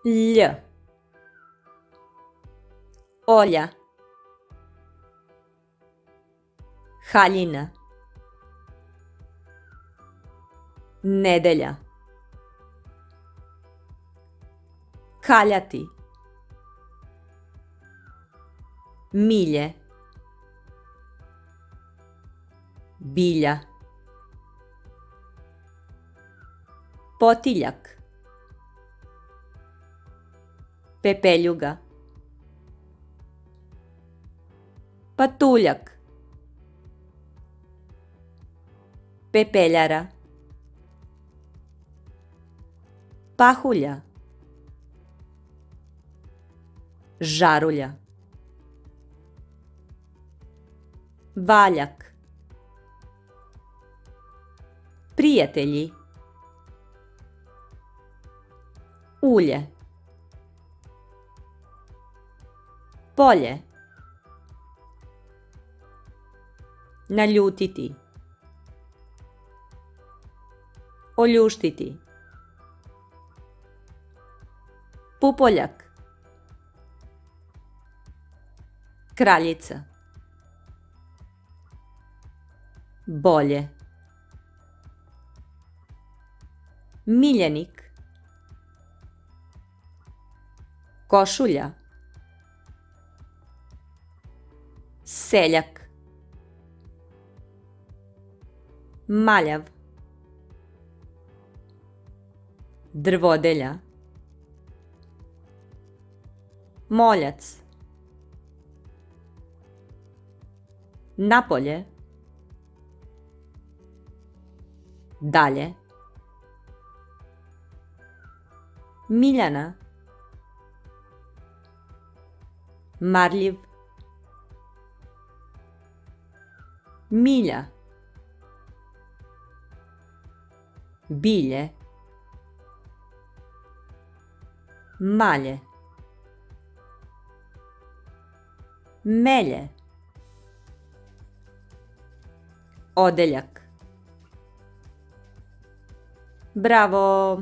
Lj. Olja. Haljina. Nedelja. Kaljati. Milje. Bilja. Potiljak. Pepeljuga. Patuljak. Pepeljara. Pahulja. Žarulja. Valjak. Prijatelji. Ulje. Polje. Naljutiti. Oljuštiti. Pupoljak. Kraljica. Bolje. Miljenik. Košulja. Seljak. Maljav. Drvodelja. Moljac. Napolje. Dalje. Miljana. Marljiv. Milja. Bilje. Malje. Melje. Odeljak. Bravo!